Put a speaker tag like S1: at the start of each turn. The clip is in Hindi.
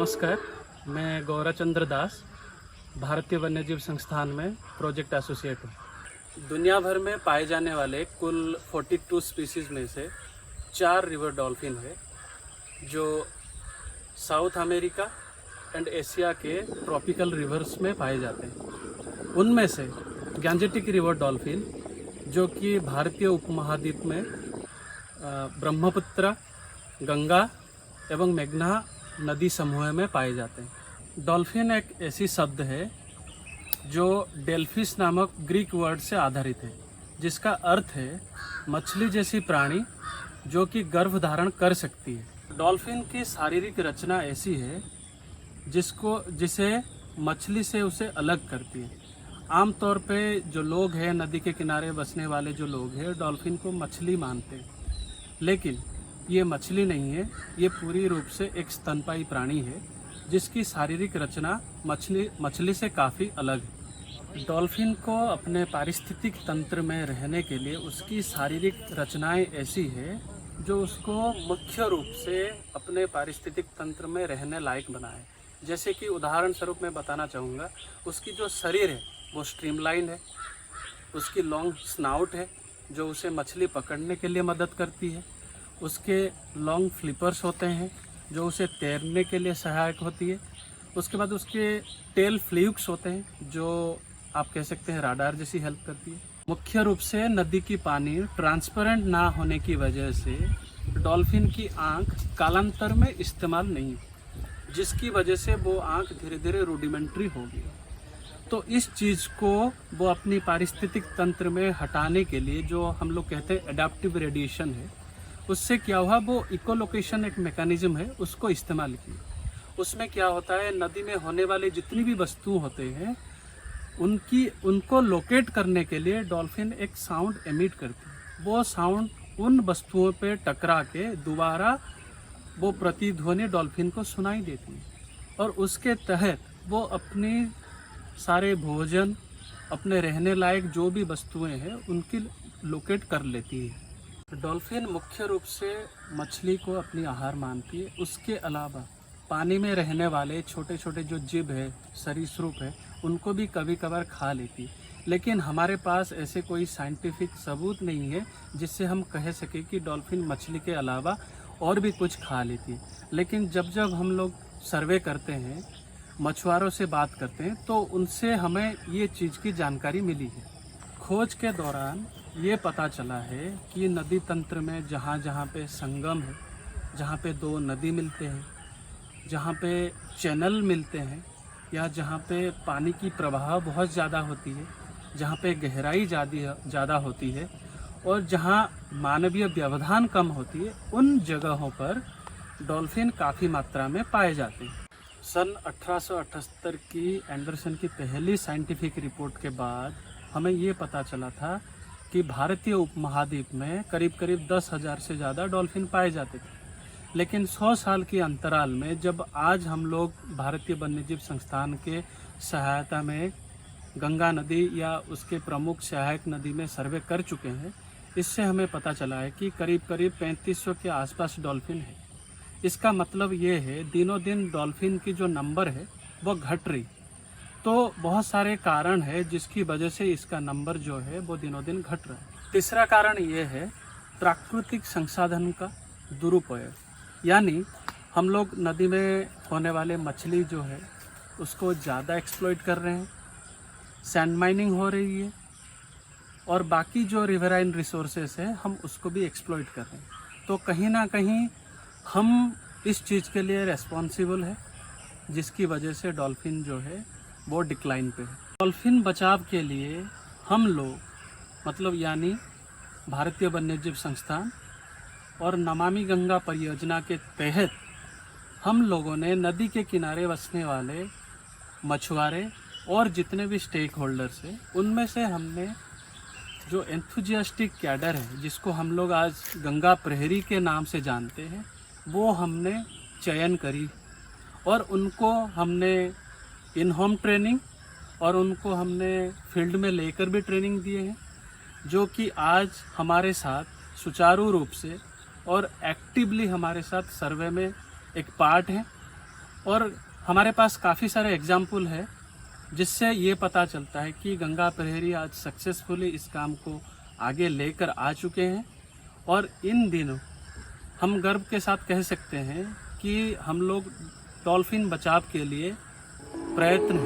S1: नमस्कार, मैं गौराचंद्र दास भारतीय वन्यजीव संस्थान में प्रोजेक्ट एसोसिएट हूँ। दुनिया भर में पाए जाने वाले कुल 42 स्पीसीज़ में से 4 रिवर डॉल्फिन है जो साउथ अमेरिका एंड एशिया के ट्रॉपिकल रिवर्स में पाए जाते हैं। उनमें से गैंजेटिक रिवर डॉल्फिन जो कि भारतीय उपमहाद्वीप में ब्रह्मपुत्र, गंगा एवं मेघना नदी समूह में पाए जाते हैं। डॉल्फिन एक ऐसी शब्द है जो डेल्फिस नामक ग्रीक वर्ड से आधारित है, जिसका अर्थ है मछली जैसी प्राणी जो कि गर्भ धारण कर सकती है। डॉल्फिन की शारीरिक रचना ऐसी है जिसे मछली से उसे अलग करती है। आमतौर पे जो लोग हैं, नदी के किनारे बसने वाले जो लोग हैं, डॉल्फिन को मछली मानते हैं, लेकिन ये मछली नहीं है। ये पूरी रूप से एक स्तनपायी प्राणी है जिसकी शारीरिक रचना मछली से काफ़ी अलग है। डॉल्फिन को अपने पारिस्थितिक तंत्र में रहने के लिए उसकी शारीरिक रचनाएं ऐसी है जो उसको मुख्य रूप से अपने पारिस्थितिक तंत्र में रहने लायक बनाए। जैसे कि उदाहरण स्वरूप मैं बताना चाहूँगा, उसकी जो शरीर है वो स्ट्रीमलाइन है, उसकी लॉन्ग स्नाउट है जो उसे मछली पकड़ने के लिए मदद करती है, उसके लॉन्ग फ्लिपर्स होते हैं जो उसे तैरने के लिए सहायक होती है, उसके बाद उसके टेल फ्ल्यूक्स होते हैं जो आप कह सकते हैं राडार जैसी हेल्प करती है। मुख्य रूप से नदी की पानी ट्रांसपेरेंट ना होने की वजह से डॉल्फिन की आँख कालांतर में इस्तेमाल नहीं, जिसकी वजह से वो आँख धीरे धीरे रूडिमेंट्री होगी। तो इस चीज़ को वो अपनी पारिस्थितिक तंत्र में हटाने के लिए, जो हम लोग कहते हैं एडाप्टिव रेडिएशन है, उससे क्या हुआ, वो इकोलोकेशन एक मैकेनिज्म है, उसको इस्तेमाल किया। उसमें क्या होता है, नदी में होने वाले जितनी भी वस्तु होते हैं उनको लोकेट करने के लिए डॉल्फिन एक साउंड एमिट करती है। वो साउंड उन वस्तुओं पे टकरा के दोबारा वो प्रतिध्वनि डॉल्फिन को सुनाई देती है और उसके तहत वो अपनी सारे भोजन, अपने रहने लायक जो भी वस्तुएं हैं उनकी लोकेट कर लेती है। डॉल्फिन मुख्य रूप से मछली को अपनी आहार मानती है। उसके अलावा पानी में रहने वाले छोटे छोटे जो जीव है, सरीसृप है, उनको भी कभी कभार खा लेती है। लेकिन हमारे पास ऐसे कोई साइंटिफिक सबूत नहीं है जिससे हम कह सके कि डॉल्फिन मछली के अलावा और भी कुछ खा लेती है। लेकिन जब जब हम लोग सर्वे करते हैं, मछुआरों से बात करते हैं, तो उनसे हमें ये चीज़ की जानकारी मिली है। खोज के दौरान ये पता चला है कि नदी तंत्र में जहाँ जहाँ पे संगम है, जहाँ पे दो नदी मिलते हैं, जहाँ पे चैनल मिलते हैं, या जहाँ पे पानी की प्रवाह बहुत ज़्यादा होती है, जहाँ पे गहराई ज़्यादा होती है और जहाँ मानवीय व्यवधान कम होती है, उन जगहों पर डॉल्फिन काफ़ी मात्रा में पाए जाते हैं। सन 1878 की एंडरसन की पहली साइंटिफिक रिपोर्ट के बाद हमें ये पता चला था कि भारतीय उपमहाद्वीप में करीब करीब 10,000 से ज़्यादा डॉल्फिन पाए जाते थे। लेकिन 100 साल के अंतराल में जब आज हम लोग भारतीय वन्यजीव संस्थान के सहायता में गंगा नदी या उसके प्रमुख सहायक नदी में सर्वे कर चुके हैं, इससे हमें पता चला है कि करीब करीब 3500 के आसपास डॉल्फिन है। इसका मतलब ये है दिनों दिन डॉल्फिन की जो नंबर है वो घट रही। तो बहुत सारे कारण है जिसकी वजह से इसका नंबर जो है वो दिनों दिन घट रहा है। तीसरा कारण ये है प्राकृतिक संसाधन का दुरुपयोग, यानी हम लोग नदी में होने वाले मछली जो है उसको ज़्यादा एक्सप्लॉइट कर रहे हैं, सैंड माइनिंग हो रही है और बाकी जो रिवराइन रिसोर्सेस है हम उसको भी एक्सप्लॉइट कर रहे हैं। तो कहीं ना कहीं हम इस चीज़ के लिए रेस्पॉन्सिबल है, जिसकी वजह से डॉल्फिन जो है वो डिक्लाइन पे है। डॉल्फिन बचाव के लिए हम लोग यानी भारतीय वन्यजीव संस्थान और नमामि गंगा परियोजना के तहत हम लोगों ने नदी के किनारे बसने वाले मछुआरे और जितने भी स्टेक होल्डर्स हैं, उनमें से हमने जो एंथुजियास्टिक कैडर है, जिसको हम लोग आज गंगा प्रहरी के नाम से जानते हैं, वो हमने चयन करी और उनको हमने इन होम ट्रेनिंग और उनको हमने फील्ड में लेकर भी ट्रेनिंग दिए हैं, जो कि आज हमारे साथ सुचारू रूप से और एक्टिवली हमारे साथ सर्वे में एक पार्ट है और हमारे पास काफ़ी सारे एग्जाम्पल है जिससे ये पता चलता है कि गंगा प्रहरी आज सक्सेसफुली इस काम को आगे लेकर आ चुके हैं। और इन दिनों हम गर्व के साथ कह सकते हैं कि हम लोग डॉल्फिन बचाव के लिए प्रयत्न